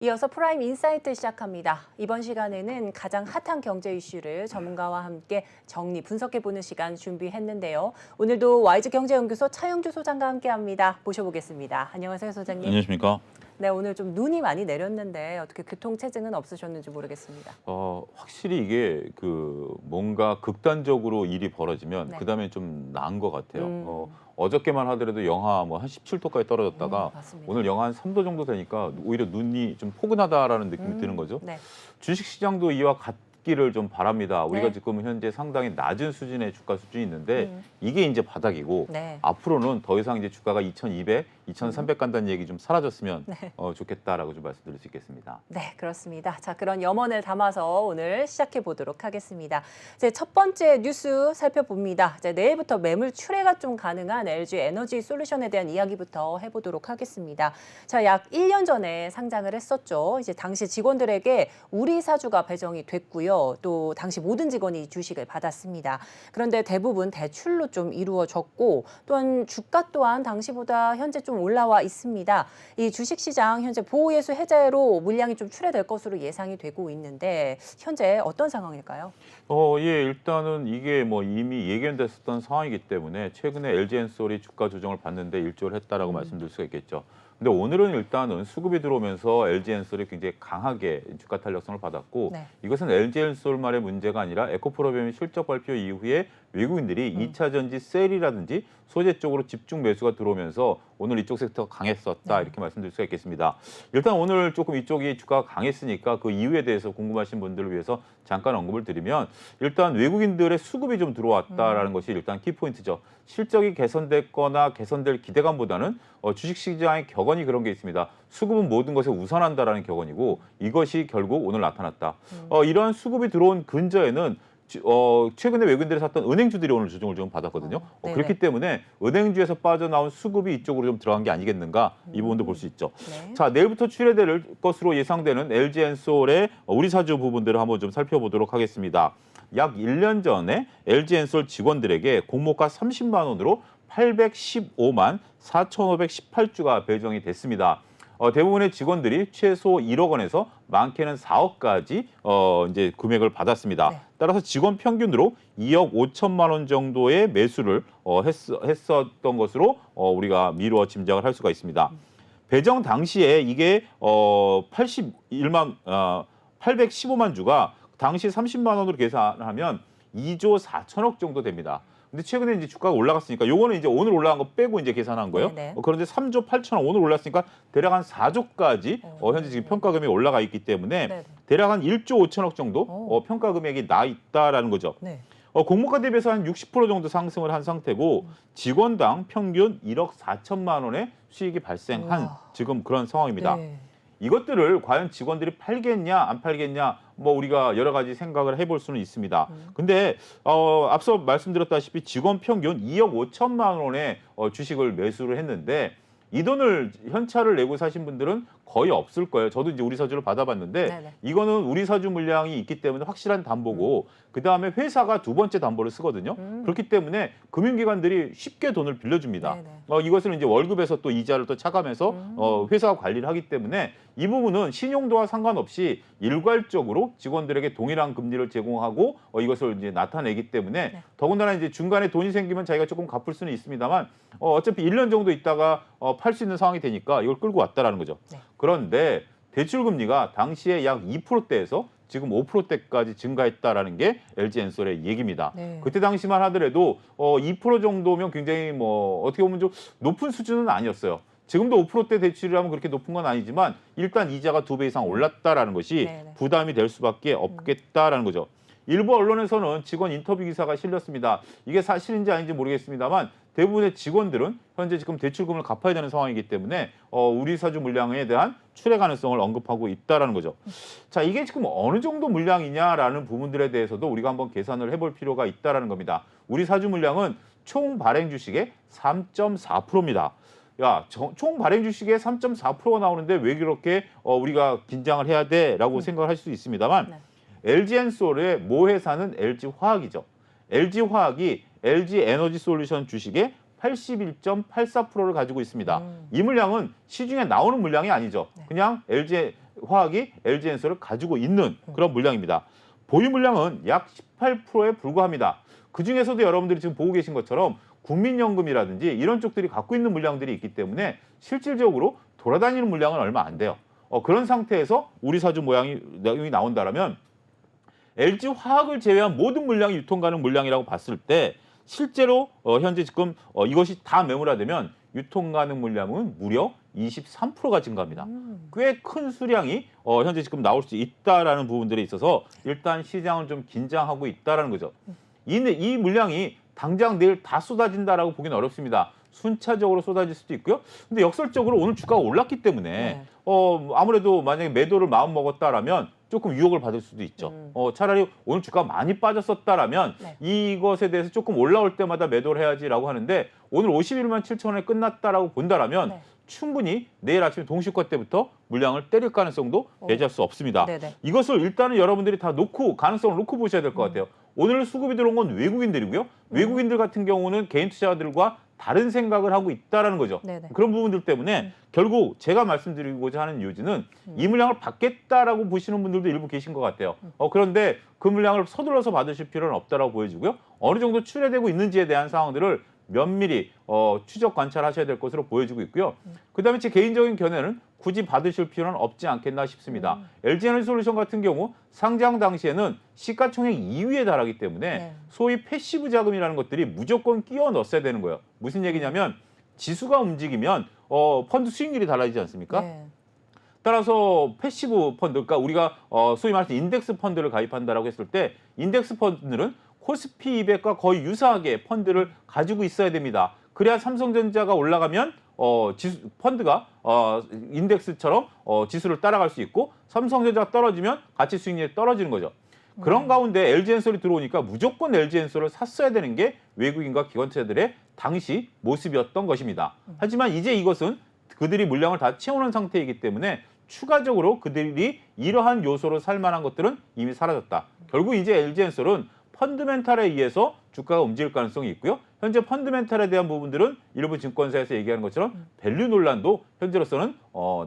이어서 프라임 인사이트 시작합니다. 이번 시간에는 가장 핫한 경제 이슈를 전문가와 함께 정리 분석해보는 시간 준비했는데요. 오늘도 YG경제연구소 차영주 소장과 함께합니다. 모셔보겠습니다. 안녕하세요, 소장님. 안녕하십니까? 네, 오늘 좀 눈이 많이 내렸는데 어떻게 교통체증은 없으셨는지 모르겠습니다. 확실히 이게 뭔가 극단적으로 일이 벌어지면 네. 그다음에 좀 나은 것 같아요. 어저께만 하더라도 영하 뭐 한 17도까지 떨어졌다가 맞습니다. 오늘 영하 한 3도 정도 되니까 오히려 눈이 좀 포근하다라는 느낌이 드는 거죠. 네. 주식시장도 이와 같기를 좀 바랍니다. 우리가 네. 지금 현재 상당히 낮은 수준의 주가 수준이 있는데 이게 이제 바닥이고 네. 앞으로는 더 이상 이제 주가가 2,200, 2,300 간다는 얘기 좀 사라졌으면 좋겠다라고 좀 말씀드릴 수 있겠습니다. 네, 그렇습니다. 자, 그런 염원을 담아서 오늘 시작해 보도록 하겠습니다. 이제 첫 번째 뉴스 살펴봅니다. 이제 내일부터 매물 출회가 좀 가능한 LG 에너지 솔루션에 대한 이야기부터 해보도록 하겠습니다. 자, 약 1년 전에 상장을 했었죠. 이제 당시 직원들에게 우리 사주가 배정이 됐고요. 또 당시 모든 직원이 주식을 받았습니다. 그런데 대부분 대출로 좀 이루어졌고 또한 주가 또한 당시보다 현재 좀 올라와 있습니다. 이 주식시장 현재 보호예수 해제로 물량이 좀 출회될 것으로 예상이 되고 있는데 현재 어떤 상황일까요? 예, 일단은 이게 뭐 이미 예견됐었던 상황이기 때문에 최근에 LG엔솔이 주가 조정을 받는데 일조를 했다라고 말씀드릴 수가 있겠죠. 근데 오늘은 일단은 수급이 들어오면서 LG엔솔이 굉장히 강하게 주가 탄력성을 받았고 네. 이것은 LG엔솔만의 문제가 아니라 에코프로비움의 실적 발표 이후에 외국인들이 2차 전지 셀이라든지 소재 쪽으로 집중 매수가 들어오면서 오늘 이쪽 섹터가 강했었다 이렇게 말씀드릴 수가 있겠습니다. 일단 오늘 조금 이쪽이 주가가 강했으니까 그 이유에 대해서 궁금하신 분들을 위해서 잠깐 언급을 드리면 일단 외국인들의 수급이 좀 들어왔다라는 것이 일단 키포인트죠. 실적이 개선됐거나 개선될 기대감보다는 주식시장의 격언이 그런 게 있습니다. 수급은 모든 것에 우선한다라는 격언이고 이것이 결국 오늘 나타났다. 이러한 수급이 들어온 근저에는 최근에 외국인들이 샀던 은행주들이 오늘 조정을 좀 받았거든요. 그렇기 때문에 은행주에서 빠져나온 수급이 이쪽으로 좀 들어간 게 아니겠는가 이 부분도 볼 수 있죠. 네. 자, 내일부터 출회될 것으로 예상되는 LG엔솔의 우리사주 부분들을 한번 좀 살펴보도록 하겠습니다. 약 1년 전에 LG엔솔 직원들에게 공모가 30만 원으로 815만 4,518주가 배정이 됐습니다. 대부분의 직원들이 최소 1억 원에서 많게는 4억까지 이제 금액을 받았습니다. 네. 따라서 직원 평균으로 2억 5천만 원 정도의 매수를 했었던 것으로 우리가 미루어 짐작을 할 수가 있습니다. 배정 당시에 이게 815만 주가 당시 30만 원으로 계산하면 2조 4천억 정도 됩니다. 근데 최근에 이제 주가가 올라갔으니까 요거는 이제 오늘 올라간 거 빼고 이제 계산한 거예요. 네네. 그런데 3조 8천억 오늘 올랐으니까 대략 한 4조까지 현재 지금 평가 금액이 올라가 있기 때문에 네네. 대략 한 1조 5천억 정도 평가 금액이 나 있다라는 거죠. 네. 공모가 대비해서 한 60% 정도 상승을 한 상태고 직원당 평균 1억 4천만 원의 수익이 발생한 지금 그런 상황입니다. 네. 이것들을 과연 직원들이 팔겠냐 안 팔겠냐 뭐 우리가 여러 가지 생각을 해볼 수는 있습니다. 근데 앞서 말씀드렸다시피 직원 평균 2억 5천만 원의 주식을 매수를 했는데 이 돈을 현찰을 내고 사신 분들은 거의 없을 거예요. 저도 이제 우리사주를 받아봤는데 네네. 이거는 우리사주 물량이 있기 때문에 확실한 담보고 그다음에 회사가 두 번째 담보를 쓰거든요. 그렇기 때문에 금융기관들이 쉽게 돈을 빌려줍니다. 네네. 이것은 이제 월급에서 또 이자를 또 차감해서 회사가 관리를 하기 때문에 이 부분은 신용도와 상관없이 일괄적으로 직원들에게 동일한 금리를 제공하고 이것을 이제 나타내기 때문에 더군다나 이제 중간에 돈이 생기면 자기가 조금 갚을 수는 있습니다만 어차피 1년 정도 있다가 팔 수 있는 상황이 되니까 이걸 끌고 왔다라는 거죠. 네. 그런데 대출 금리가 당시에 약 2%대에서 지금 5%대까지 증가했다라는 게 LG엔솔의 얘기입니다. 네. 그때 당시만 하더라도 2% 정도면 굉장히 뭐 어떻게 보면 좀 높은 수준은 아니었어요. 지금도 5%대 대출이라면 그렇게 높은 건 아니지만 일단 이자가 2배 이상 올랐다라는 것이 네네. 부담이 될 수밖에 없겠다라는 거죠. 일부 언론에서는 직원 인터뷰 기사가 실렸습니다. 이게 사실인지 아닌지 모르겠습니다만 대부분의 직원들은 현재 지금 대출금을 갚아야 되는 상황이기 때문에 우리사주 물량에 대한 출회 가능성을 언급하고 있다라는 거죠. 자, 이게 지금 어느 정도 물량이냐라는 부분들에 대해서도 우리가 한번 계산을 해볼 필요가 있다라는 겁니다. 우리사주 물량은 총 발행 주식의 3.4%입니다. 총 발행 주식의 3.4%가 나오는데 왜 그렇게 우리가 긴장을 해야 돼라고 생각을 할 수 있습니다만 LG엔솔의 모회사는 LG화학이죠. LG화학이 LG에너지솔루션 주식의 81.84%를 가지고 있습니다. 이 물량은 시중에 나오는 물량이 아니죠. 그냥 LG 화학이 LG엔솔을 가지고 있는 그런 물량입니다. 보유 물량은 약 18%에 불과합니다. 그중에서도 여러분들이 지금 보고 계신 것처럼 국민연금이라든지 이런 쪽들이 갖고 있는 물량들이 있기 때문에 실질적으로 돌아다니는 물량은 얼마 안 돼요. 그런 상태에서 우리 사주 내용이 나온다라면 LG 화학을 제외한 모든 물량이 유통 가능 물량이라고 봤을 때 실제로 현재 지금 이것이 다 매물화되면 유통 가능 물량은 무려 23%가 증가합니다. 꽤 큰 수량이 현재 지금 나올 수 있다라는 부분들에 있어서 일단 시장은 좀 긴장하고 있다라는 거죠. 이 물량이 당장 내일 다 쏟아진다라고 보기는 어렵습니다. 순차적으로 쏟아질 수도 있고요. 근데 역설적으로 오늘 주가가 올랐기 때문에 네. 아무래도 만약에 매도를 마음 먹었다라면 조금 유혹을 받을 수도 있죠. 차라리 오늘 주가가 많이 빠졌었다라면 네. 이것에 대해서 조금 올라올 때마다 매도를 해야지라고 하는데 오늘 51만 7천 원에 끝났다라고 본다라면 네. 충분히 내일 아침 동시과 때부터 물량을 때릴 가능성도 배제할 수 없습니다. 네네. 이것을 일단은 여러분들이 다 가능성을 놓고 보셔야 될 것 같아요. 오늘 수급이 들어온 건 외국인들이고요. 외국인들 같은 경우는 개인 투자자들과 다른 생각을 하고 있다라는 거죠. 네네. 그런 부분들 때문에 결국 제가 말씀드리고자 하는 요지는 이 물량을 받겠다라고 보시는 분들도 일부 계신 것 같아요. 그런데 그 물량을 서둘러서 받으실 필요는 없다라고 보여지고요. 어느 정도 출회되고 있는지에 대한 상황들을 면밀히 추적 관찰하셔야 될 것으로 보여지고 있고요. 그다음에 제 개인적인 견해는 굳이 받으실 필요는 없지 않겠나 싶습니다. LG에너지솔루션 같은 경우 상장 당시에는 시가총액 2위에 달하기 때문에 네. 소위 패시브 자금이라는 것들이 무조건 끼워 넣었어야 되는 거예요. 무슨 얘기냐면 지수가 움직이면 펀드 수익률이 달라지지 않습니까? 네. 따라서 패시브 펀드, 그러니까 우리가 소위 말해서 인덱스 펀드를 가입한다라고 했을 때 인덱스 펀드는 코스피 200과 거의 유사하게 펀드를 가지고 있어야 됩니다. 그래야 삼성전자가 올라가면 펀드가 인덱스처럼 지수를 따라갈 수 있고 삼성전자가 떨어지면 가치 수익률이 떨어지는 거죠. 그런 가운데 LG엔솔이 들어오니까 무조건 LG엔솔을 샀어야 되는 게 외국인과 기관차들의 당시 모습이었던 것입니다. 하지만 이제 이것은 그들이 물량을 다 채우는 상태이기 때문에 추가적으로 그들이 이러한 요소로 살 만한 것들은 이미 사라졌다. 결국 이제 LG엔솔은 펀드멘탈에 의해서 주가가 움직일 가능성이 있고요. 현재 펀드멘탈에 대한 부분들은 일부 증권사에서 얘기하는 것처럼 밸류 논란도 현재로서는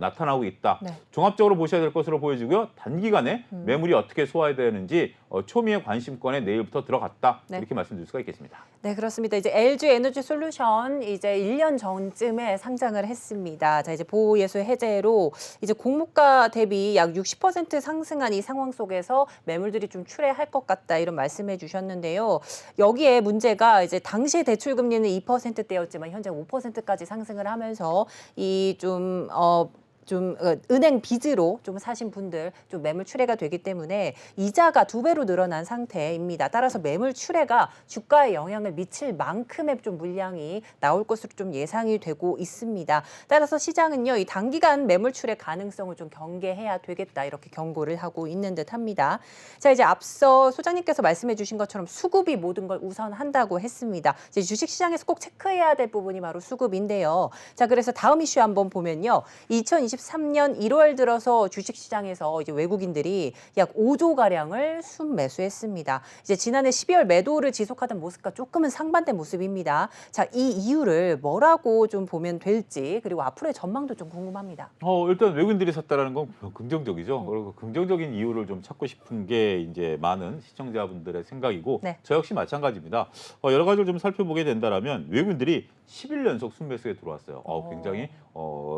나타나고 있다. 네. 종합적으로 보셔야 될 것으로 보여지고요. 단기간에 매물이 어떻게 소화되는지 초미의 관심권에 내일부터 들어갔다. 네. 이렇게 말씀드릴 수가 있겠습니다. 네, 그렇습니다. 이제 LG 에너지 솔루션 이제 1년 전쯤에 상장을 했습니다. 자, 이제 보호예수 해제로 이제 공모가 대비 약 60% 상승한 이 상황 속에서 매물들이 좀 출회할 것 같다 이런 말씀해 주셨는데요. 여기에 문제가 이제 당시 대출 금리는 2%대였지만 현재 5%까지 상승을 하면서 이 좀 은행 빚으로 좀 사신 분들 좀 매물 출회가 되기 때문에 이자가 2배로 늘어난 상태입니다. 따라서 매물 출회가 주가에 영향을 미칠 만큼의 좀 물량이 나올 것으로 좀 예상이 되고 있습니다. 따라서 시장은요, 이 단기간 매물 출회 가능성을 좀 경계해야 되겠다 이렇게 경고를 하고 있는 듯합니다. 자, 이제 앞서 소장님께서 말씀해주신 것처럼 수급이 모든 걸 우선한다고 했습니다. 이제 주식시장에서 꼭 체크해야 될 부분이 바로 수급인데요. 자, 그래서 다음 이슈 한번 보면요, 2023년 1월 들어서 주식시장에서 이제 외국인들이 약 5조 가량을 순매수했습니다. 이제 지난해 12월 매도를 지속하던 모습과 조금은 상반된 모습입니다. 자, 이 이유를 뭐라고 좀 보면 될지 그리고 앞으로의 전망도 좀 궁금합니다. 일단 외국인들이 샀다라는 건 긍정적이죠. 그리고 긍정적인 이유를 좀 찾고 싶은 게 이제 많은 시청자분들의 생각이고 네. 저 역시 마찬가지입니다. 여러 가지를 좀 살펴보게 된다라면 외국인들이 10일 연속 순매수에 들어왔어요. 굉장히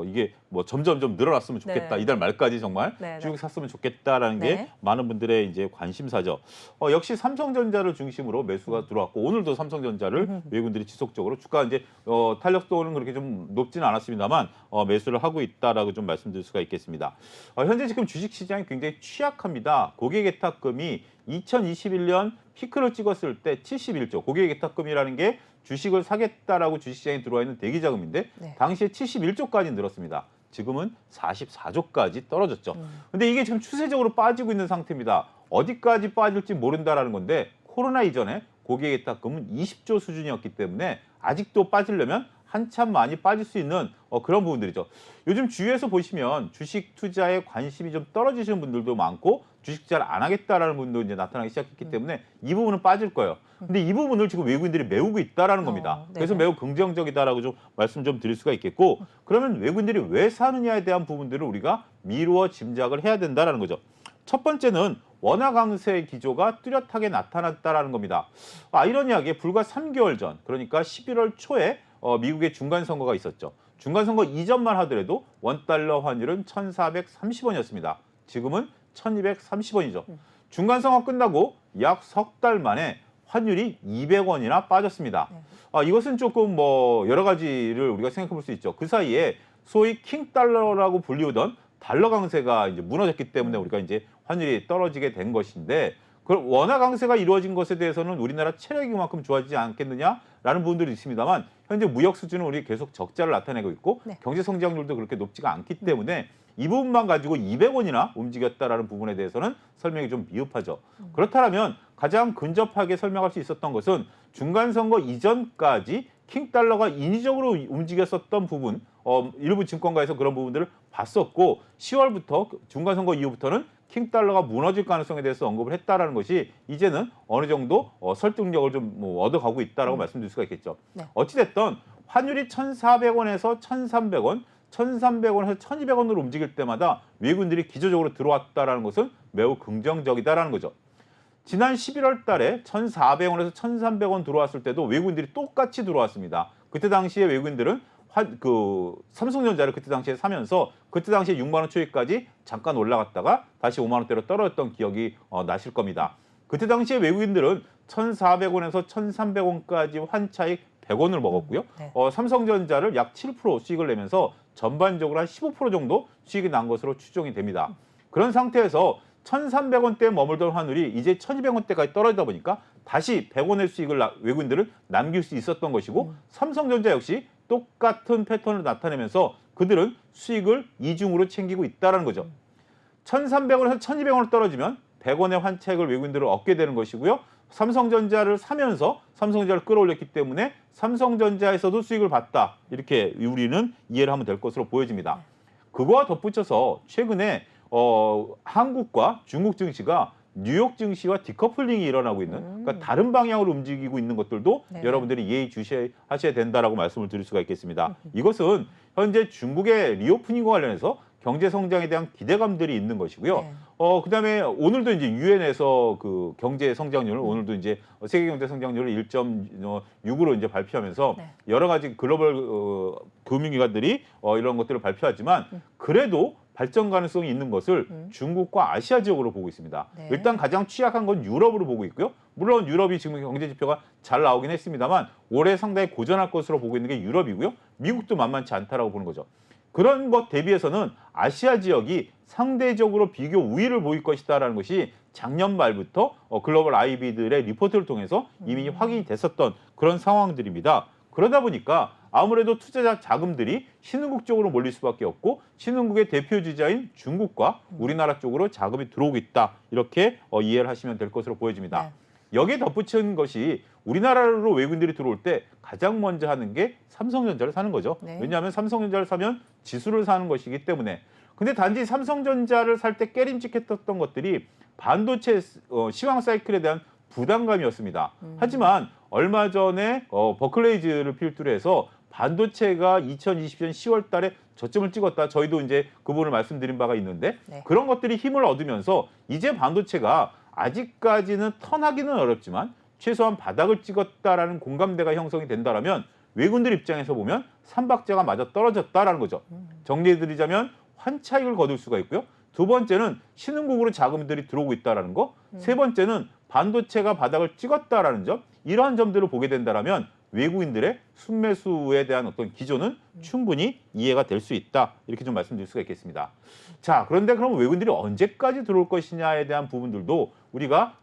이게 뭐 점점 좀 늘어났으면 좋겠다. 네. 이달 말까지 정말 네, 쭉 샀으면 좋겠다라는 게 네. 많은 분들의 이제 관심사죠. 역시 삼성전자를 중심으로 매수가 들어왔고 오늘도 삼성전자를 외국인들이 지속적으로 주가 이제 탄력도는 그렇게 좀 높지는 않았습니다만 매수를 하고 있다라고 좀 말씀드릴 수가 있겠습니다. 현재 지금 주식 시장이 굉장히 취약합니다. 고객예탁금이 2021년 피크를 찍었을 때 71조. 고객예탁금이라는 게 주식을 사겠다라고 주식시장에 들어와 있는 대기자금인데 네. 당시에 71조까지 늘었습니다. 지금은 44조까지 떨어졌죠. 근데 이게 지금 추세적으로 빠지고 있는 상태입니다. 어디까지 빠질지 모른다라는 건데 코로나 이전에 고객예탁금은 20조 수준이었기 때문에 아직도 빠지려면 한참 많이 빠질 수 있는 그런 부분들이죠. 요즘 주위에서 보시면 주식 투자에 관심이 좀 떨어지시는 분들도 많고 주식 투자를 안 하겠다라는 분도 이제 나타나기 시작했기 때문에 이 부분은 빠질 거예요. 근데 이 부분을 지금 외국인들이 메우고 있다라는 겁니다. 그래서 네네. 매우 긍정적이다라고 좀 말씀 좀 드릴 수가 있겠고, 그러면 외국인들이 왜 사느냐에 대한 부분들을 우리가 미루어 짐작을 해야 된다라는 거죠. 첫 번째는 원화 강세의 기조가 뚜렷하게 나타났다라는 겁니다. 아이러니하게 불과 3개월 전, 그러니까 11월 초에 미국의 중간 선거가 있었죠. 중간 선거 이전만 하더라도 원달러 환율은 1,430원이었습니다. 지금은 1,230원이죠. 중간 선거 끝나고 약 석 달 만에 환율이 200원이나 빠졌습니다. 이것은 조금 여러 가지를 우리가 생각해 볼 수 있죠. 그 사이에 소위 킹달러라고 불리우던 달러 강세가 이제 무너졌기 때문에 우리가 이제 환율이 떨어지게 된 것인데, 그럼 원화 강세가 이루어진 것에 대해서는 우리나라 체력이 그만큼 좋아지지 않겠느냐라는 부분들이 있습니다만, 현재 무역 수준은 우리 계속 적자를 나타내고 있고 네. 경제 성장률도 그렇게 높지가 않기 때문에 이 부분만 가지고 200원이나 움직였다라는 부분에 대해서는 설명이 좀 미흡하죠. 그렇다면 가장 근접하게 설명할 수 있었던 것은 중간 선거 이전까지 킹달러가 인위적으로 움직였었던 부분, 일부 증권가에서 그런 부분들을 봤었고 10월부터 중간 선거 이후부터는 킹달러가 무너질 가능성에 대해서 언급을 했다라는 것이 이제는 어느 정도 설득력을 좀 얻어가고 있다라고 말씀드릴 수가 있겠죠. 네. 어찌됐든 환율이 1,400원에서 1,300원, 1,300원에서 1,200원으로 움직일 때마다 외국인들이 기조적으로 들어왔다라는 것은 매우 긍정적이다라는 거죠. 지난 11월 달에 1,400원에서 1,300원 들어왔을 때도 외국인들이 똑같이 들어왔습니다. 그때 당시에 외국인들은 삼성전자를 그때 당시에 사면서 그때 당시에 6만 원 초입까지 잠깐 올라갔다가 다시 5만 원대로 떨어졌던 기억이 나실 겁니다. 그때 당시에 외국인들은 1,400원에서 1,300원까지 환차익 100원을 먹었고요. 네. 삼성전자를 약 7% 수익을 내면서 전반적으로 한 15% 정도 수익이 난 것으로 추정이 됩니다. 그런 상태에서 1,300원대에 머물던 환율이 이제 1,200원대까지 떨어지다 보니까 다시 100원의 수익을 외국인들은 남길 수 있었던 것이고 삼성전자 역시 똑같은 패턴을 나타내면서 그들은 수익을 이중으로 챙기고 있다는 거죠. 1,300원에서 1,200원으로 떨어지면 100원의 환차익을 외국인들은 얻게 되는 것이고요. 삼성전자를 사면서 삼성전자를 끌어올렸기 때문에 삼성전자에서도 수익을 봤다. 이렇게 우리는 이해를 하면 될 것으로 보여집니다. 그거와 덧붙여서 최근에 한국과 중국 증시가 뉴욕 증시와 디커플링이 일어나고 있는, 그러니까 다른 방향으로 움직이고 있는 것들도 네. 여러분들이 예의주시하셔야 된다라고 말씀을 드릴 수가 있겠습니다. 이것은 현재 중국의 리오프닝과 관련해서 경제 성장에 대한 기대감들이 있는 것이고요. 네. 그다음에 오늘도 이제 유엔에서 그 경제 성장률을 오늘도 이제 세계 경제 성장률을 1.6으로 이제 발표하면서 네. 여러 가지 글로벌 금융기관들이 이런 것들을 발표하지만 그래도 발전 가능성이 있는 것을 중국과 아시아 지역으로 보고 있습니다. 네. 일단 가장 취약한 건 유럽으로 보고 있고요. 물론 유럽이 지금 경제 지표가 잘 나오긴 했습니다만 올해 상당히 고전할 것으로 보고 있는 게 유럽이고요. 미국도 만만치 않다라고 보는 거죠. 그런 것 대비해서는 아시아 지역이 상대적으로 비교 우위를 보일 것이다라는 것이 작년 말부터 글로벌 IB들의 리포트를 통해서 이미 확인이 됐었던 그런 상황들입니다. 그러다 보니까 아무래도 투자자 자금들이 신흥국 쪽으로 몰릴 수밖에 없고 신흥국의 대표 주자인 중국과 우리나라 쪽으로 자금이 들어오고 있다. 이렇게 이해를 하시면 될 것으로 보여집니다. 네. 여기에 덧붙인 것이 우리나라로 외국인들이 들어올 때 가장 먼저 하는 게 삼성전자를 사는 거죠. 네. 왜냐하면 삼성전자를 사면 지수를 사는 것이기 때문에. 근데 단지 삼성전자를 살 때 깨림직했던 것들이 반도체 시황 사이클에 대한 부담감이었습니다. 하지만 얼마 전에 버클레이즈를 필두로 해서 반도체가 2020년 10월 달에 저점을 찍었다. 저희도 이제 그 부분을 말씀드린 바가 있는데 네. 그런 것들이 힘을 얻으면서 이제 반도체가 아직까지는 턴하기는 어렵지만 최소한 바닥을 찍었다라는 공감대가 형성이 된다라면 외국인들 입장에서 보면 삼박자가 맞아 떨어졌다라는 거죠. 정리해드리자면 환차익을 거둘 수가 있고요. 두 번째는 신흥국으로 자금들이 들어오고 있다라는 거. 세 번째는 반도체가 바닥을 찍었다라는 점. 이러한 점들을 보게 된다라면 외국인들의 순매수에 대한 어떤 기조는 충분히 이해가 될 수 있다. 이렇게 좀 말씀드릴 수가 있겠습니다. 자, 그런데 그럼 외국인들이 언제까지 들어올 것이냐에 대한 부분들도 우리가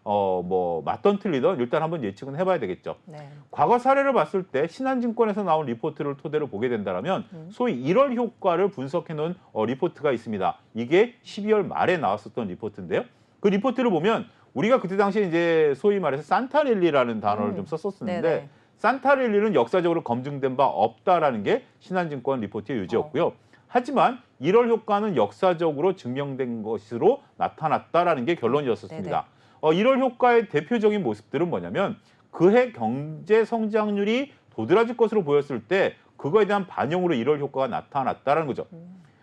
맞던 틀리던 일단 한번 예측은 해봐야 되겠죠. 네. 과거 사례를 봤을 때 신한증권에서 나온 리포트를 토대로 보게 된다면 소위 1월 효과를 분석해 놓은 리포트가 있습니다. 이게 12월 말에 나왔었던 리포트인데요. 그 리포트를 보면 우리가 그때 당시에 이제 소위 말해서 산타랠리라는 단어를 좀 썼었는데 네네. 산타랠리는 역사적으로 검증된 바 없다라는 게 신한증권 리포트의 요지였고요. 하지만 1월 효과는 역사적으로 증명된 것으로 나타났다라는 게 결론이었었습니다. 1월 효과의 대표적인 모습들은 뭐냐면 그해 경제 성장률이 도드라질 것으로 보였을 때 그거에 대한 반영으로 1월 효과가 나타났다는 거죠.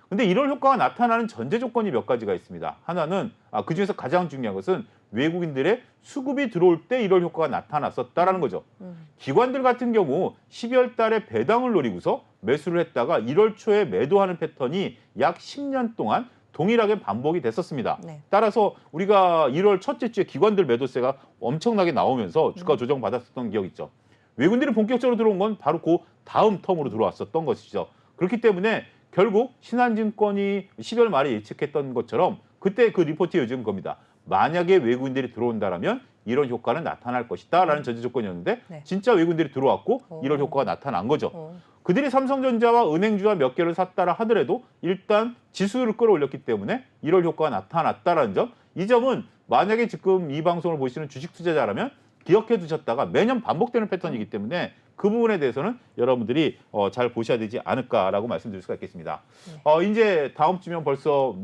근데 1월 효과가 나타나는 전제 조건이 몇 가지가 있습니다. 하나는 그중에서 가장 중요한 것은 외국인들의 수급이 들어올 때 1월 효과가 나타났었다라는 거죠. 기관들 같은 경우 12월 달에 배당을 노리고서 매수를 했다가 1월 초에 매도하는 패턴이 약 10년 동안 동일하게 반복이 됐었습니다. 네. 따라서 우리가 1월 첫째 주에 기관들 매도세가 엄청나게 나오면서 주가 조정 받았었던 기억 있죠. 외국인들이 본격적으로 들어온 건 바로 그 다음 텀으로 들어왔었던 것이죠. 그렇기 때문에 결국 신한증권이 12월 말에 예측했던 것처럼 그때 그 리포트의 요지는 겁니다. 만약에 외국인들이 들어온다라면 이런 효과는 나타날 것이다라는 전제 조건이었는데 네. 진짜 진짜 외국인들이 들어왔고 이런 효과가 나타난 거죠. 어. 그들이 삼성전자와 은행주와 몇 개를 샀다라 하더라도 일단 지수를 끌어올렸기 때문에 1월 효과가 나타났다라는 점. 이 점은 만약에 지금 이 방송을 보시는 주식 투자자라면 기억해 두셨다가 매년 반복되는 패턴이기 때문에 그 부분에 대해서는 여러분들이 잘 보셔야 되지 않을까라고 말씀드릴 수가 있겠습니다. 이제 다음 주면 벌써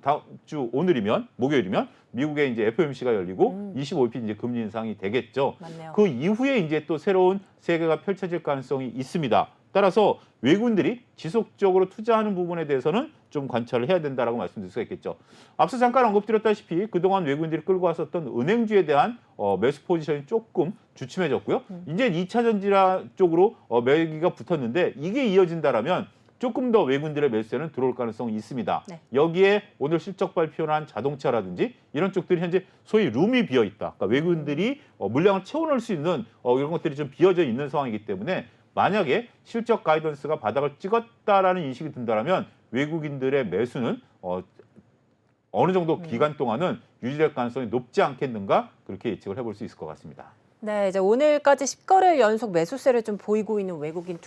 다음 주 오늘이면 목요일이면 미국에 이제 FOMC가 열리고 25일 이제 금리 인상이 되겠죠. 맞네요. 그 이후에 이제 또 새로운 세계가 펼쳐질 가능성이 있습니다. 따라서 외국인들이 지속적으로 투자하는 부분에 대해서는 좀 관찰을 해야 된다라고 말씀드릴 수가 있겠죠. 앞서 잠깐 언급드렸다시피 그동안 외국인들이 끌고 왔었던 은행주에 대한 매수 포지션이 조금 주춤해졌고요. 이제 2차 전지라 쪽으로 매기가 붙었는데 이게 이어진다라면 조금 더 외국인들의 매수세는 들어올 가능성이 있습니다. 네. 여기에 오늘 실적 발표를 한 자동차라든지 이런 쪽들이 현재 소위 룸이 비어 있다. 그러니까 외국인들이 물량을 채워넣을 수 있는 이런 것들이 좀 비어져 있는 상황이기 때문에 만약에 실적 가이던스가 바닥을 찍었다라는 인식이 든다면 외국인들의 매수는 어느 정도 기간 동안은 유지될 가능성이 높지 않겠는가 그렇게 예측을 해볼 수 있을 것 같습니다. 네, 이제 오늘까지 10거래일 연속 매수세를 좀 보이고 있는 외국인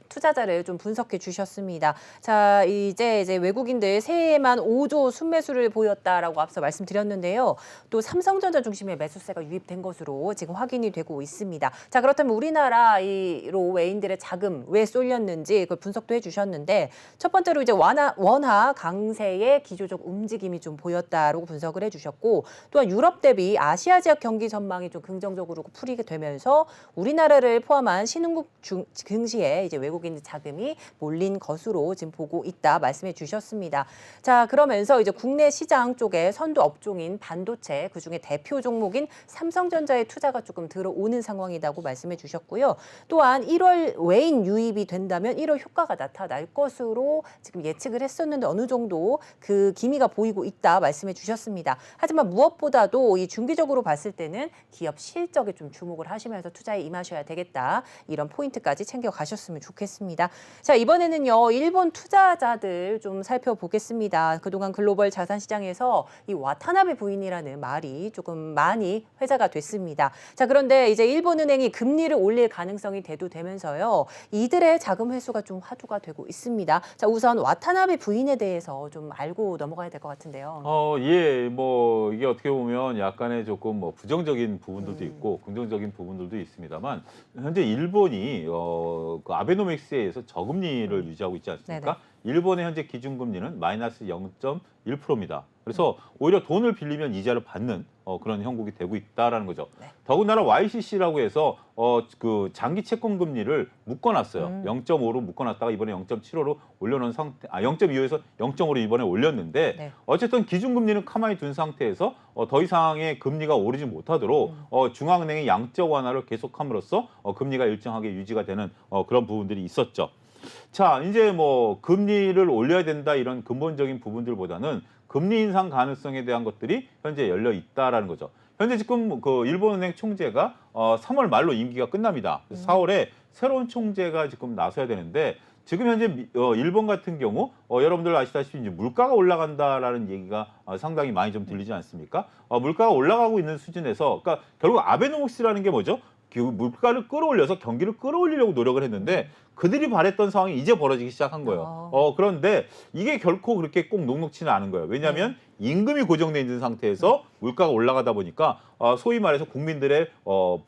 투자자를 좀 분석해 주셨습니다. 자, 이제 외국인들 새해에만 5조 순매수를 보였다라고 앞서 말씀드렸는데요. 또 삼성전자 중심의 매수세가 유입된 것으로 지금 확인이 되고 있습니다. 자, 그렇다면 우리나라로 외인들의 자금 왜 쏠렸는지 그걸 분석도 해주셨는데 첫 번째로 이제 원화 강세의 기조적 움직임이 좀 보였다라고 분석을 해주셨고 또한 유럽 대비 아시아 지역 경기 전망이 좀 긍정적으로 풀이게 되면서 우리나라를 포함한 신흥국 증시에 이제 외국인 자금이 몰린 것으로 지금 보고 있다 말씀해 주셨습니다. 자, 그러면서 이제 국내 시장 쪽에 선도 업종인 반도체 그중에 대표 종목인 삼성전자의 투자가 조금 들어오는 상황이라고 말씀해 주셨고요. 또한 1월 외인 유입이 된다면 1월 효과가 나타날 것으로 지금 예측을 했었는데 어느 정도 그 기미가 보이고 있다 말씀해 주셨습니다. 하지만 무엇보다도 이 중기적으로 봤을 때는 기업 실적에 좀 주목을 하시면서 투자에 임하셔야 되겠다. 이런 포인트까지 챙겨가셨으면 좋겠습니다. 자, 이번에는요. 일본 투자자들 좀 살펴보겠습니다. 그동안 글로벌 자산 시장에서 이 와타나베 부인이라는 말이 조금 많이 회자가 됐습니다. 자, 그런데 이제 일본은행이 금리를 올릴 가능성이 대두되면서요. 이들의 자금 회수가 좀 화두가 되고 있습니다. 자, 우선 와타나베 부인에 대해서 좀 알고 넘어가야 될 것 같은데요. 예, 뭐 이게 어떻게 보면 약간의 조금 뭐 부정적인 부분들도 있고 긍정적인 부분들도 있습니다만 현재 일본이 그 아베노믹스에 의해서 저금리를 유지하고 있지 않습니까? 일본의 현재 기준금리는 마이너스 0.1%입니다. 그래서 오히려 돈을 빌리면 이자를 받는 그런 형국이 되고 있다라는 거죠. 더군다나 YCC라고 해서 그 장기 채권 금리를 묶어놨어요. 0.5로 묶어놨다가 이번에 0.75로 올려놓은 상태, 0.25에서 0.5로 이번에 올렸는데 어쨌든 기준금리는 가만히 둔 상태에서 더 이상의 금리가 오르지 못하도록 중앙은행의 양적 완화를 계속함으로써 금리가 일정하게 유지가 되는 그런 부분들이 있었죠. 자, 이제 뭐 금리를 올려야 된다 이런 근본적인 부분들보다는 금리 인상 가능성에 대한 것들이 현재 열려 있다라는 거죠. 현재 지금 그 일본은행 총재가 3월 말로 임기가 끝납니다. 4월에 새로운 총재가 지금 나서야 되는데 지금 현재 일본 같은 경우 여러분들 아시다시피 이제 물가가 올라간다라는 얘기가 상당히 많이 좀 들리지 않습니까? 물가가 올라가고 있는 수준에서 그러니까 결국 아베노믹스라는 게 뭐죠? 그 물가를 끌어올려서 경기를 끌어올리려고 노력을 했는데 그들이 바랬던 상황이 이제 벌어지기 시작한 거예요. 그런데 이게 결코 그렇게 꼭 녹록치는 않은 거예요. 왜냐하면 임금이 고정돼 있는 상태에서 물가가 올라가다 보니까 소위 말해서 국민들의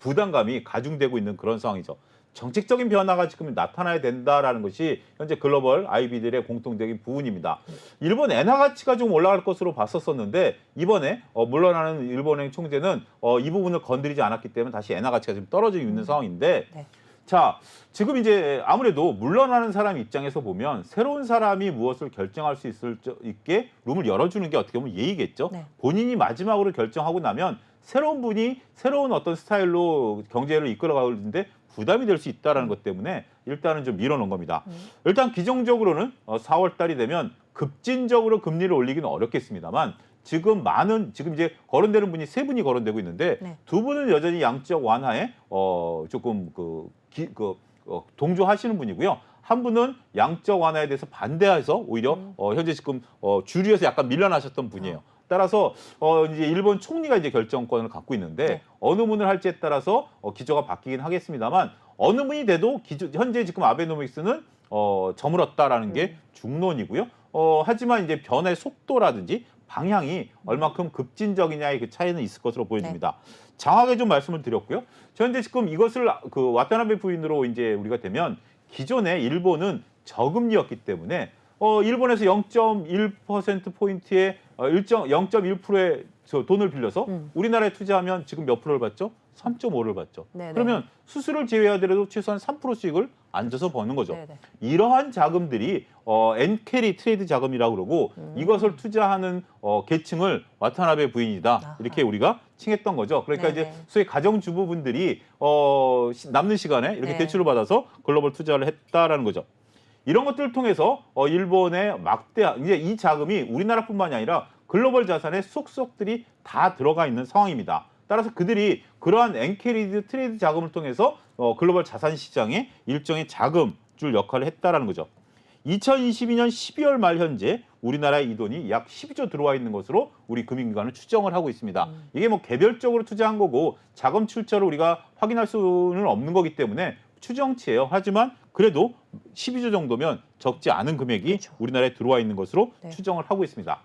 부담감이 가중되고 있는 그런 상황이죠. 정책적인 변화가 지금 나타나야 된다라는 것이 현재 글로벌 IB들의 공통적인 부분입니다. 일본 엔화 가치가 좀 올라갈 것으로 봤었었는데 이번에 물러나는 일본의 총재는 이 부분을 건드리지 않았기 때문에 다시 엔화 가치가 지금 떨어지고 있는 상황인데 네. 자, 지금 이제 아무래도 물러나는 사람 입장에서 보면 새로운 사람이 무엇을 결정할 수 있게 룸을 열어주는 게 어떻게 보면 예의겠죠. 네. 본인이 마지막으로 결정하고 나면 새로운 분이 새로운 어떤 스타일로 경제를 이끌어가는데 부담이 될 수 있다는 것 때문에 일단은 좀 밀어놓은 겁니다. 일단 기존적으로는 4월 달이 되면 급진적으로 금리를 올리기는 어렵겠습니다만 지금 이제 거론되는 분이 3분이 거론되고 있는데 네. 2분은 여전히 양적 완화에 조금 동조하시는 분이고요. 한 분은 양적 완화에 대해서 반대해서 오히려 현재 지금 주류에서 약간 밀려나셨던 분이에요. 따라서 이제 일본 총리가 이제 결정권을 갖고 있는데 네. 어느 분을 할지에 따라서 기조가 바뀌긴 하겠습니다만 어느 분이 돼도 현재 지금 아베노믹스는 저물었다라는 게 중론이고요. 하지만 이제 변화의 속도라든지 방향이 얼마큼 급진적이냐의 그 차이는 있을 것으로 보여집니다. 장하게 좀 말씀을 드렸고요. 현재 지금 이것을 그 와타나베 부인으로 이제 우리가 되면 기존에 일본은 저금리였기 때문에 일본에서 0.1% 포인트의 0.1%의 돈을 빌려서 우리나라에 투자하면 지금 몇 프로를 받죠? 3.5를 받죠. 네네. 그러면 수수료를 제외하더라도 최소한 3%씩을 앉아서 버는 거죠. 네네. 이러한 자금들이 엔캐리 트레이드 자금이라고 그러고 이것을 투자하는 계층을 와타나베 부인이다. 아하. 이렇게 우리가 칭했던 거죠. 그러니까 네네. 이제 소위 가정주부분들이 남는 시간에 이렇게 네. 대출을 받아서 글로벌 투자를 했다라는 거죠. 이런 것들을 통해서 일본의 이제 이 자금이 우리나라뿐만이 아니라 글로벌 자산에 쏙쏙들이 다 들어가 있는 상황입니다. 따라서 그들이 그러한 엔캐리드 트레이드 자금을 통해서 글로벌 자산 시장에 일종의 자금줄 역할을 했다라는 거죠. 2022년 12월 말 현재 우리나라에 이 돈이 약 12조 들어와 있는 것으로 우리 금융기관은 추정을 하고 있습니다. 이게 뭐 개별적으로 투자한 거고 자금 출처를 우리가 확인할 수는 없는 거기 때문에 추정치예요. 하지만 그래도 12조 정도면 적지 않은 금액이 그렇죠. 우리나라에 들어와 있는 것으로 네. 추정을 하고 있습니다.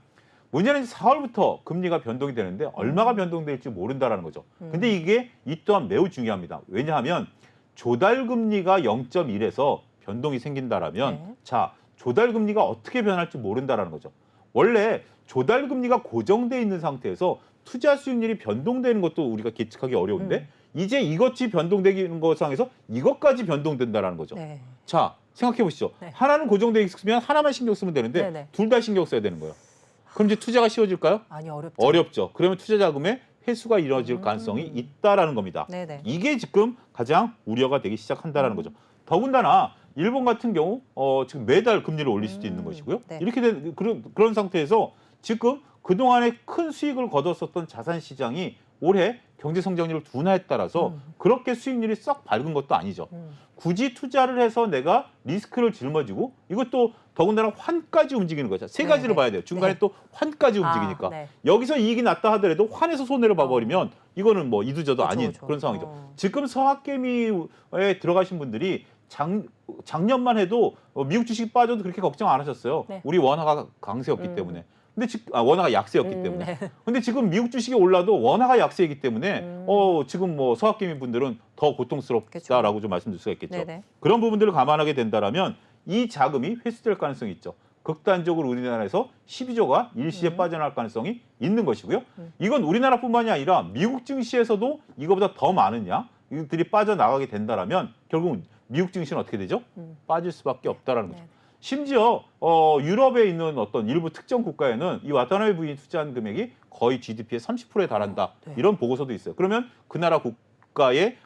문제는 이제 4월부터 금리가 변동이 되는데 얼마가 변동될지 모른다라는 거죠. 근데 이게 이 또한 매우 중요합니다. 왜냐하면 조달 금리가 0.1에서 변동이 생긴다라면 네. 자, 조달 금리가 어떻게 변할지 모른다라는 거죠. 원래 조달 금리가 고정돼 있는 상태에서 투자 수익률이 변동되는 것도 우리가 계측하기 어려운데 이제 이것이 변동되는 것 상에서 이것까지 변동된다라는 거죠. 네. 자, 생각해 보시죠. 네. 하나는 고정돼 있으면 하나만 신경 쓰면 되는데 네네. 둘 다 신경 써야 되는 거예요. 그럼 이제 투자가 쉬워질까요? 아니 어렵죠. 어렵죠. 그러면 투자 자금의 회수가 이루어질 가능성이 있다라는 겁니다. 네네. 이게 지금 가장 우려가 되기 시작한다라는 거죠. 더군다나 일본 같은 경우 지금 매달 금리를 올릴 수도 있는 것이고요. 네. 이렇게 된 그런 상태에서 지금 그동안에 큰 수익을 거뒀었던 자산 시장이 올해 경제 성장률을 둔화에 따라서 그렇게 수익률이 썩 밝은 것도 아니죠. 굳이 투자를 해서 내가 리스크를 짊어지고 이것도 더군다나 환까지 움직이는 거죠. 세 가지를 네네. 봐야 돼요. 중간에 네. 또 환까지 움직이니까. 네. 여기서 이익이 났다 하더라도 환에서 손해를 봐버리면 이거는 뭐 이두저도 아닌 그렇죠. 그런 상황이죠. 지금 서학개미에 들어가신 분들이 작년만 해도 미국 주식이 빠져도 그렇게 걱정 안 하셨어요. 네. 우리 원화가 강세였기 때문에. 근데 원화가 약세였기 때문에. 네. 근데 지금 미국 주식이 올라도 원화가 약세이기 때문에 지금 뭐 서학개미 분들은 더 고통스럽다라고 좀 말씀드릴 수가 있겠죠. 네네. 그런 부분들을 감안하게 된다라면 이 자금이 회수될 가능성이 있죠. 극단적으로 우리나라에서 12조가 일시에 빠져나갈 가능성이 있는 것이고요. 이건 우리나라뿐만이 아니라 미국 증시에서도 이거보다 더 많은 양들이 빠져나가게 된다라면 결국 미국 증시는 어떻게 되죠? 빠질 수밖에 없다라는 거죠. 네. 심지어 유럽에 있는 어떤 일부 특정 국가에는 이 와타나베 부인이 투자한 금액이 거의 GDP의 30%에 달한다. 네. 이런 보고서도 있어요. 그러면 그 나라 국가의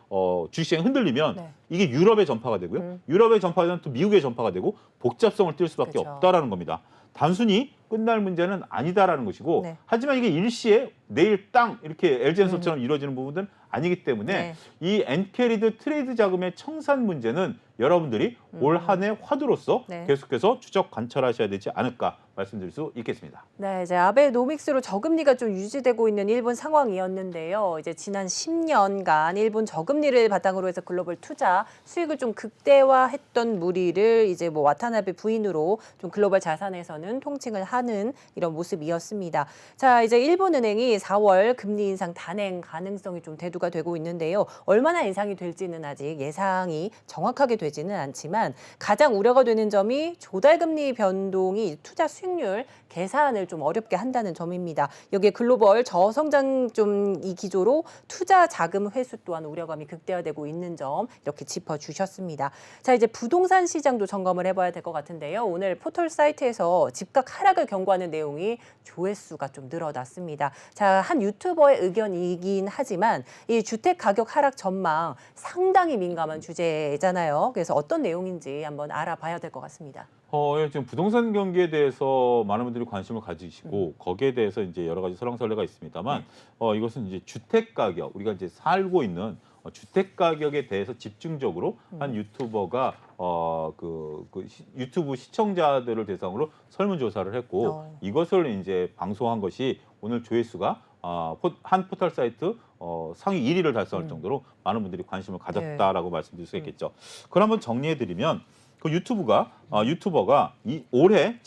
주식시장이 흔들리면 네. 이게 유럽에 전파가 되고요. 유럽에 전파가 되면 또 미국에 전파가 되고 복잡성을 띌 수밖에 그렇죠. 없다라는 겁니다. 단순히 끝날 문제는 아니다라는 것이고 네. 하지만 이게 일시에 내일 땅 이렇게 LG엔솔처럼 이루어지는 부분들은 아니기 때문에 네. 이 엔캐리드 트레이드 자금의 청산 문제는 여러분들이 올 한 해 화두로서 네. 계속해서 추적 관찰하셔야 되지 않을까 말씀드릴 수 있겠습니다. 네, 이제 아베노믹스로 저금리가 좀 유지되고 있는 일본 상황이었는데요. 이제 지난 10년간 일본 저금리를 바탕으로 해서 글로벌 투자 수익을 좀 극대화했던 무리를 이제 뭐 와타나베 부인으로 좀 글로벌 자산에서는 통칭을 하는 이런 모습이었습니다. 자, 이제 일본은행이 4월 금리 인상 단행 가능성이 좀 대두가 되고 있는데요. 얼마나 인상이 될지는 아직 예상이 정확하게 되지는 않지만 가장 우려가 되는 점이 조달금리 변동이 투자 수익률 계산을 좀 어렵게 한다는 점입니다. 여기에 글로벌 저성장 좀 이 기조로 투자 자금 회수 또한 우려감이 극대화되고 있는 점 이렇게 짚어주셨습니다. 자, 이제 부동산 시장도 점검을 해봐야 될 것 같은데요. 오늘 포털 사이트에서 집값 하락을 경고하는 내용이 조회수가 좀 늘어났습니다. 자, 한 유튜버의 의견이긴 하지만 이 주택 가격 하락 전망 상당히 민감한 주제잖아요. 그래서 어떤 내용인지 한번 알아봐야 될 것 같습니다. 예, 지금 부동산 경기에 대해서 많은 분들이 관심을 가지시고 거기에 대해서 이제 여러 가지 설왕설래가 있습니다만 이것은 이제 주택 가격 우리가 이제 살고 있는 주택 가격에 대해서 집중적으로 한 유튜버가 유튜브 시청자들을 대상으로 설문조사를 했고 이것을 이제 방송한 것이 오늘 조회수가 한 포털 사이트 상위 1위를 달성할 정도로 많은 분들이 관심을 가졌다라고 말씀드릴 수 있겠죠. 그럼 한번 정리해드리면 그 유튜버가 올해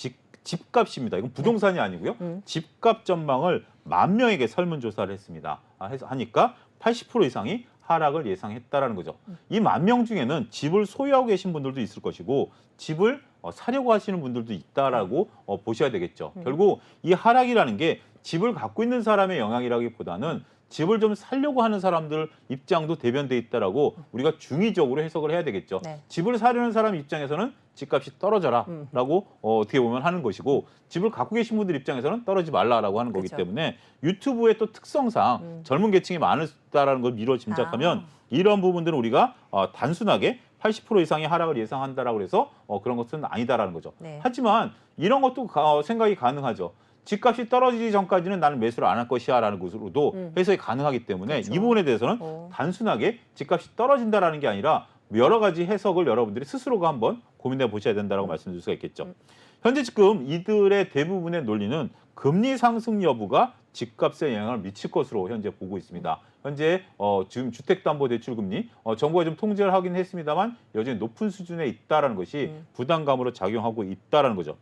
집값입니다. 이건 부동산이 아니고요. 집값 전망을 10,000명에게 설문조사를 했습니다. 하니까 80% 이상이 하락을 예상했다라는 거죠. 이 10,000명 중에는 집을 소유하고 계신 분들도 있을 것이고 집을 사려고 하시는 분들도 있다라고 보셔야 되겠죠. 결국 이 하락이라는 게 집을 갖고 있는 사람의 영향이라기보다는 집을 좀 살려고 하는 사람들 입장도 대변돼 있다라고 우리가 중의적으로 해석을 해야 되겠죠. 네. 집을 사려는 사람 입장에서는 집값이 떨어져라라고 어떻게 보면 하는 것이고 집을 갖고 계신 분들 입장에서는 떨어지지 말라라고 하는 거기 그렇죠. 때문에 유튜브의 또 특성상 젊은 계층이 많다라는 걸 미뤄 짐작하면 이런 부분들은 우리가 단순하게 80% 이상의 하락을 예상한다라고 해서 그런 것은 아니다라는 거죠. 네. 하지만 이런 것도 생각이 가능하죠. 집값이 떨어지기 전까지는 나는 매수를 안 할 것이야라는 것으로도 해석이 가능하기 때문에 그렇죠. 이 부분에 대해서는 단순하게 집값이 떨어진다라는 게 아니라 여러 가지 해석을 여러분들이 스스로가 한번 고민해 보셔야 된다라고 말씀드릴 수가 있겠죠. 현재 지금 이들의 대부분의 논리는 금리 상승 여부가 집값에 영향을 미칠 것으로 현재 보고 있습니다. 현재 지금 주택담보대출금리 정부가 좀 통제를 하긴 했습니다만 여전히 높은 수준에 있다라는 것이 부담감으로 작용하고 있다라는 거죠.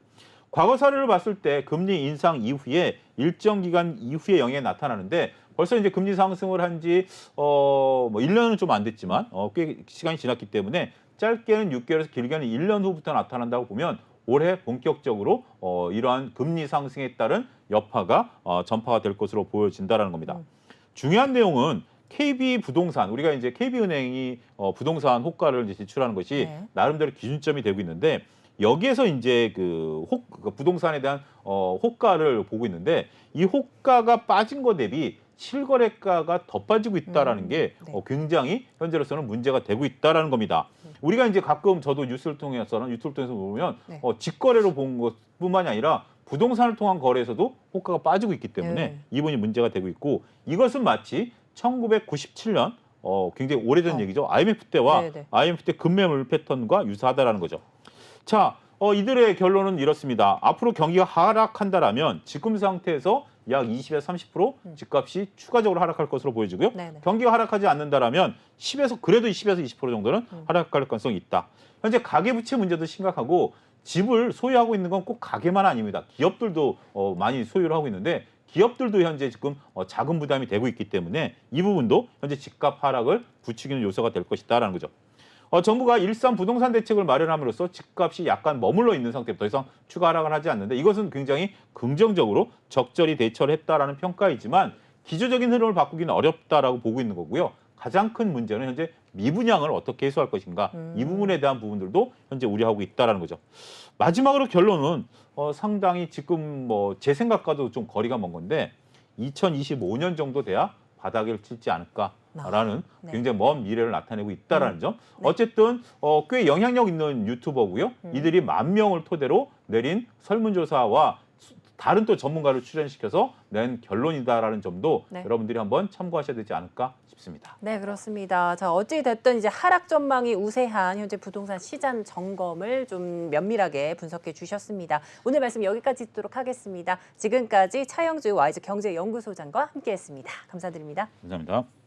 과거 사례를 봤을 때 금리 인상 이후에 일정 기간 이후에 영향이 나타나는데 벌써 이제 금리 상승을 한 지 뭐 1년은 좀 안 됐지만 꽤 시간이 지났기 때문에 짧게는 6개월에서 길게는 1년 후부터 나타난다고 보면 올해 본격적으로 이러한 금리 상승에 따른 여파가 전파가 될 것으로 보여진다라는 겁니다. 중요한 내용은 KB부동산 우리가 이제 KB은행이 부동산 호가를 이제 지출하는 것이 나름대로 기준점이 되고 있는데 여기에서 이제 그 부동산에 대한 호가를 보고 있는데 이 호가가 빠진 것 대비 실거래가가 더 빠지고 있다라는 게 굉장히 현재로서는 문제가 되고 있다라는 겁니다. 우리가 이제 가끔 저도 뉴스를 통해서 보면 직거래로 본 것뿐만이 아니라 부동산을 통한 거래에서도 호가가 빠지고 있기 때문에 이 부분이 문제가 되고 있고 이것은 마치 1997년 굉장히 오래전 얘기죠. IMF 때와 IMF 때 급매물 패턴과 유사하다라는 거죠. 자, 이들의 결론은 이렇습니다. 앞으로 경기가 하락한다라면 지금 상태에서 약 20에서 30% 집값이 추가적으로 하락할 것으로 보여지고요. 경기가 하락하지 않는다라면 10에서 20% 정도는 하락할 가능성이 있다. 현재 가계부채 문제도 심각하고 집을 소유하고 있는 건 꼭 가계만 아닙니다. 기업들도 많이 소유를 하고 있는데 기업들도 현재 지금 자금 부담이 되고 있기 때문에 이 부분도 현재 집값 하락을 부추기는 요소가 될 것이다라는 거죠. 정부가 일산 부동산 대책을 마련함으로써 집값이 약간 머물러 있는 상태로 더 이상 추가 하락을 하지 않는데 이것은 굉장히 긍정적으로 적절히 대처를 했다라는 평가이지만 기조적인 흐름을 바꾸기는 어렵다라고 보고 있는 거고요. 가장 큰 문제는 현재 미분양을 어떻게 해소할 것인가 이 부분에 대한 부분들도 현재 우려하고 있다라는 거죠. 마지막으로 결론은 상당히 지금 뭐 제 생각과도 좀 거리가 먼 건데 2025년 정도 돼야 바닥을 칠지 않을까라는 굉장히 먼 미래를 나타내고 있다라는 점. 어쨌든 꽤 영향력 있는 유튜버고요. 이들이 10,000명을 토대로 내린 설문조사와 다른 또 전문가를 출연시켜서 낸 결론이다라는 점도 네. 여러분들이 한번 참고하셔야 되지 않을까 싶습니다. 네, 그렇습니다. 자, 어찌 됐든 이제 하락 전망이 우세한 현재 부동산 시장 점검을 좀 면밀하게 분석해 주셨습니다. 오늘 말씀 여기까지 듣도록 하겠습니다. 지금까지 차영주 와이즈 경제연구소장과 함께했습니다. 감사드립니다. 감사합니다.